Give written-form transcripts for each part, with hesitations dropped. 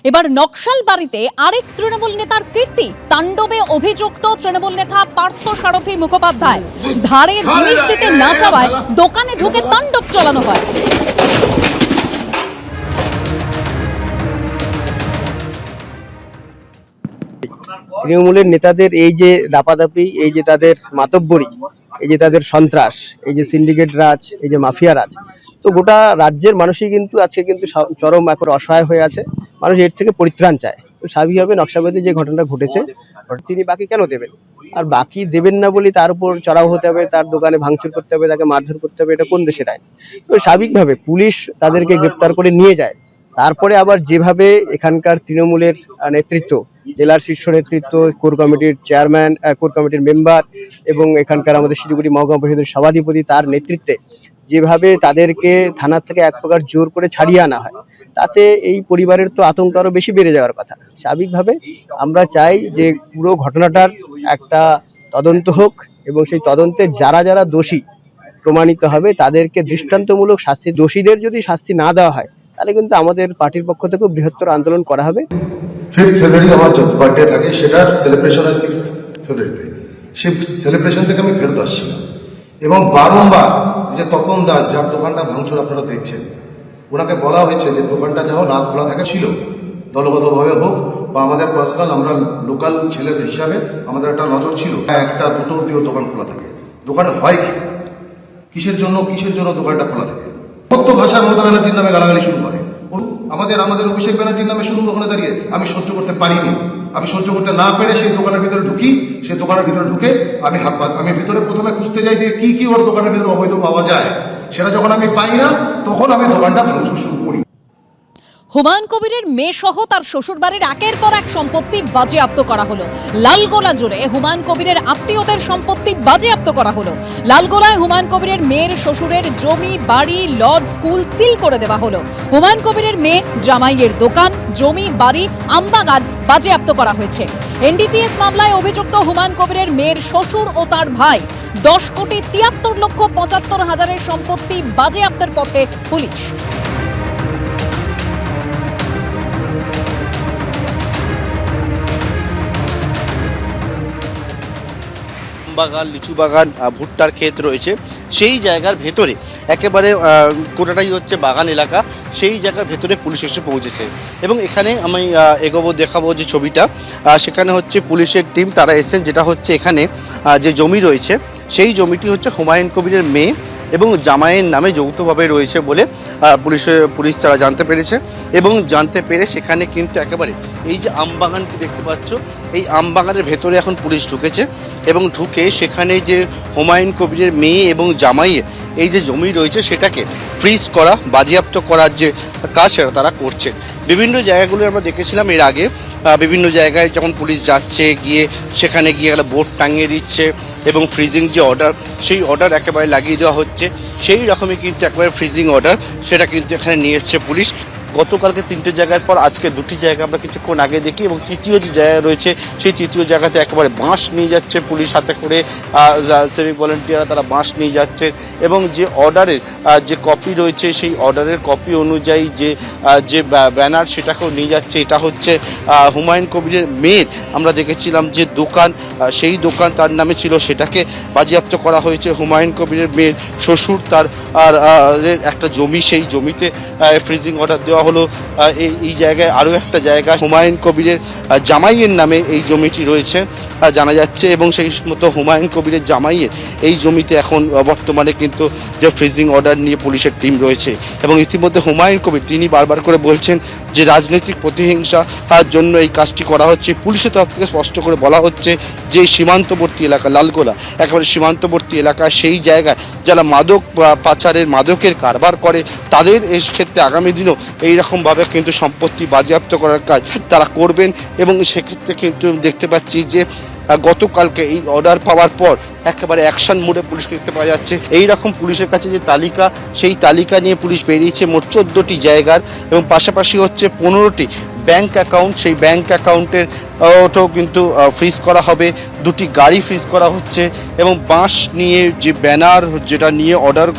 এবার নকশাল বাড়িতে আরেক তৃণমূল নেতার কীর্তি, তাণ্ডবে অভিযুক্ত তৃণমূল নেতা পার্থ সারথী মুখোপাধ্যায়। ধারে জিনিস দিতে না চাওয়ায় দোকানে ঢুকে তাণ্ডব চালানো হয়। তৃণমূলের নেতাদের এই যে দাপাদাপি, এই যে তাদের মাতব্বরি, এই যে তাদের সন্ত্রাস, এই যে সিন্ডিকেট রাজ, এই যে মাফিয়া রাজ, তো গোটা রাজ্যের মানুষই কিন্তু আজকে কিন্তু চরম এখন অসহায় হয়ে আছে। মানুষ এর থেকে পরিত্রাণ চায়। তো স্বাভাবিকভাবে নকশাবাদী যে ঘটনাটা ঘটেছে, তিনি বাকি কেন দেবেন? আর বাকি দেবেন না বলে তার উপর চড়াও হতে হবে, তার দোকানে ভাঙচুর করতে হবে, তাকে মারধর করতে হবে, এটা কোন দেশের আইন? তো স্বাভাবিকভাবে পুলিশ তাদেরকে গ্রেপ্তার করে নিয়ে যায়। তারপরে আবার যেভাবে এখানকার তৃণমূলের নেতৃত্ব, জেলার শীর্ষ নেতৃত্ব, কোর কমিটির চেয়ারম্যান, কোর কমিটির মেম্বার এবং এখানকার আমাদের শিলিগুড়ি মহকুমা পরিষদের সভাধিপতি, তার নেতৃত্বে যেভাবে তাদেরকে থানার থেকে এক প্রকার জোর করে ছাড়িয়ে আনা হয়, তাতে এই পরিবারের তো আতঙ্ক আরো বেশি বেড়ে যাওয়ার কথা। স্বাভাবিকভাবে আমরা চাই যে পুরো ঘটনাটার একটা তদন্ত হোক এবং সেই তদন্তে যারা যারা দোষী প্রমাণিত হবে তাদেরকে দৃষ্টান্তমূলক শাস্তি, দোষীদের যদি শাস্তি না দেওয়া হয় তাহলে কিন্তু আমাদের পার্টির পক্ষ থেকেও বৃহত্তর আন্দোলন করা হবে। 5th ফেব্রুয়ারি আমার বার্থডে থাকে, সেটার সেলিব্রেশন হয় 6th ফেব্রুয়ারিতে। সেই সেলিব্রেশন থেকে আমি ফেরত আসছিলাম এবং বারংবার যে তপন দাস, যার দোকানটা ভাঙচুর আপনারা দেখছেন, ওনাকে বলা হয়েছে যে দোকানটা যেন রাত খোলা থাকে, ছিল দলগতভাবে হোক বা আমাদের পার্সোনাল, আমরা লোকাল ছেলের হিসাবে আমাদের একটা নজর ছিল, একটা দুটো অব্দিও দোকান খোলা থাকে। দোকানে হয় কি, কিসের জন্য দোকানটা খোলা থাকে? কত ভাষার মমতা ব্যানার্জির নামে গালাগালি শুরু করে। আমাদের অভিষেক ব্যানার্জির নামে শুরু ওখানে দাঁড়িয়ে আমি সহ্য করতে পারিনি। আমি সহ্য করতে না পেরে সেই দোকানের ভিতরে ঢুকি। সেই দোকানের ভিতরে ঢুকে আমি ভিতরে প্রথমে খুঁজতে যাই যে কি ওর দোকানের ভিতরে অবৈধ পাওয়া যায়। সেটা যখন আমি পাই না, তখন আমি দোকানটা ভাঙচুর শুরু করি। হুমায়ুন কবিরের মেয়ে সহ তার শ্বশুরবাড়ির একের পর এক সম্পত্তি বাজেয়াপ্ত করা হলো। লালগোলা জুড়ে হুমায়ুন কবিরের আত্মীয়দের সম্পত্তি বাজেয়াপ্ত করা হলো। লালগোলায় হুমায়ুন কবিরের মেয়ের শ্বশুরের জমি, বাড়ি, লজ, স্কুল সিল করে দেওয়া হলো। হুমায়ুন কবিরের মেয়ে জামাইয়ের দোকান, জমি, বাড়ি, আমবাগান বাজেয়াপ্ত করা হয়েছে। এনডিপিএস মামলায় অভিযুক্ত হুমায়ুন কবিরের মেয়ের শ্বশুর ও তার ভাই 10,73,75,000 সম্পত্তি বাজেয়াপ্তের পথে পুলিশ। বাগান, লিচু বাগান, ভুট্টার ক্ষেত রয়েছে, সেই জায়গার ভেতরে একেবারে গোটাটাই হচ্ছে বাগান এলাকা। সেই জায়গার ভেতরে পুলিশ এসে পৌঁছেছে এবং এখানে আমি দেখাবো যে ছবিটা, সেখানে হচ্ছে পুলিশের টিম তারা এসেছেন। যেটা হচ্ছে এখানে যে জমি রয়েছে, সেই জমিটি হচ্ছে হুমায়ুন কবিরের মেয়ে এবং জামাইয়ের নামে যৌথভাবে রয়েছে বলে পুলিশ তারা জানতে পেরেছে এবং জানতে পেরে সেখানে কিন্তু একেবারে এই যে আমবাগানটি দেখতে পাচ্ছ, এই আমবাগানের ভেতরে এখন পুলিশ ঢুকেছে এবং ঢুকে সেখানে যে হুমায়ুন কবিরের মেয়ে এবং জামাইয়ের এই যে জমি রয়েছে সেটাকে ফ্রিজ করা, বাজেয়াপ্ত করার যে কাজ সেটা তারা করছে। বিভিন্ন জায়গাগুলো আমরা দেখেছিলাম এর আগে, বিভিন্ন জায়গায় যখন পুলিশ যাচ্ছে, গিয়ে সেখানে গিয়ে একটা বোর্ড টাঙিয়ে দিচ্ছে এবং ফ্রিজিং যে অর্ডার, সেই অর্ডার একেবারে লাগিয়ে দেওয়া হচ্ছে। সেই রকমই কিন্তু একেবারে ফ্রিজিং অর্ডার সেটা কিন্তু এখানে নিয়ে এসছে পুলিশ। গতকালকে 3টে জায়গার পর আজকে 2টি জায়গা আমরা কিছুক্ষণ আগে দেখি এবং তৃতীয় যে জায়গা রয়েছে সেই তৃতীয় জায়গাতে একেবারে বাঁশ নিয়ে যাচ্ছে পুলিশ হাতে করে, সিভিক ভলেন্টিয়াররা তারা বাঁশ নিয়ে যাচ্ছে এবং যে অর্ডারের যে কপি রয়েছে সেই অর্ডারের কপি অনুযায়ী যে ব্যানার সেটাকেও নিয়ে যাচ্ছে। এটা হচ্ছে হুমায়ুন কবিরের মেয়ের আমরা দেখেছিলাম যে দোকান, সেই দোকান তার নামে ছিল, সেটাকে বাজেয়াপ্ত করা হয়েছে। হুমায়ুন কবিরের মেয়ের শ্বশুর তার একটা জমি, সেই জমিতে ফ্রিজিং অর্ডার দেওয়া হলো। এই জায়গায় আরও একটা জায়গা হুমায়ুন কবিরের জামাইয়ের নামে এই জমিটি রয়েছে জানা যাচ্ছে এবং সেই মতো হুমায়ুন কবিরের জামাইয়ের এই জমিতে এখন বর্তমানে কিন্তু যে ফ্রিজিং অর্ডার নিয়ে পুলিশের টিম রয়েছে এবং ইতিমধ্যে হুমায়ুন কবির তিনি বারবার করে বলছেন যে রাজনৈতিক প্রতিহিংসা তার জন্য এই কাজটি করা হচ্ছে। পুলিশের তরফ থেকে স্পষ্ট করে বলা হচ্ছে যে সীমান্তবর্তী এলাকা লালগোলা, একেবারে সীমান্তবর্তী এলাকা, সেই জায়গায় যারা মাদক পাচারের মাদকের কারবার করে তাদের এই ক্ষেত্রে আগামী দিনও এইরকমভাবে কিন্তু সম্পত্তি বাজেয়াপ্ত করার কাজ তারা করবেন এবং সেক্ষেত্রে কিন্তু দেখতে পাচ্ছি যে গতকালকে এই অর্ডার পাওয়ার পর একেবারে অ্যাকশন মোডে পুলিশ দেখতে পাওয়া যাচ্ছে। এই রকম পুলিশের কাছে যে তালিকা, সেই তালিকা নিয়ে পুলিশ বেরিয়েছে মোট 14টি জায়গার এবং পাশাপাশি হচ্ছে 15টি ব্যাংক অ্যাকাউন্ট, সেই ব্যাংক অ্যাকাউন্টের ওটাও কিন্তু ফ্রিজ করা হবে। 2টি গাড়ি ফ্রিজ করা হচ্ছে এবং বাঁশ নিয়ে যে ব্যানার, যেটা নিয়ে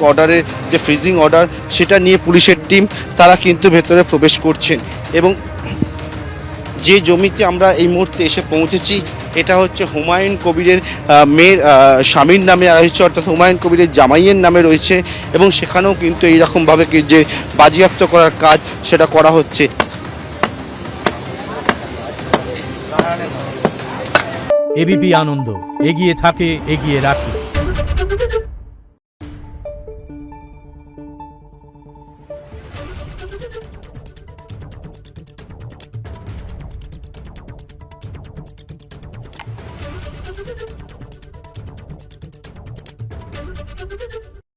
অর্ডারের যে ফ্রিজিং অর্ডার, সেটা নিয়ে পুলিশের টিম তারা কিন্তু ভেতরে প্রবেশ করছেন এবং যে জমিতে আমরা এই মুহূর্তে এসে পৌঁছেছি এটা হচ্ছে হুমায়ুন কবিরের মেয়ের স্বামীর নামে রয়েছে, অর্থাৎ হুমায়ুন কবিরের জামাইয়ের নামে রয়েছে, এবং সেখানেও কিন্তু এইরকমভাবে যে বাজেয়াপ্ত করার কাজ সেটা করা হচ্ছে। এবিপি আনন্দ, এগিয়ে থাকে, এগিয়ে রাখে।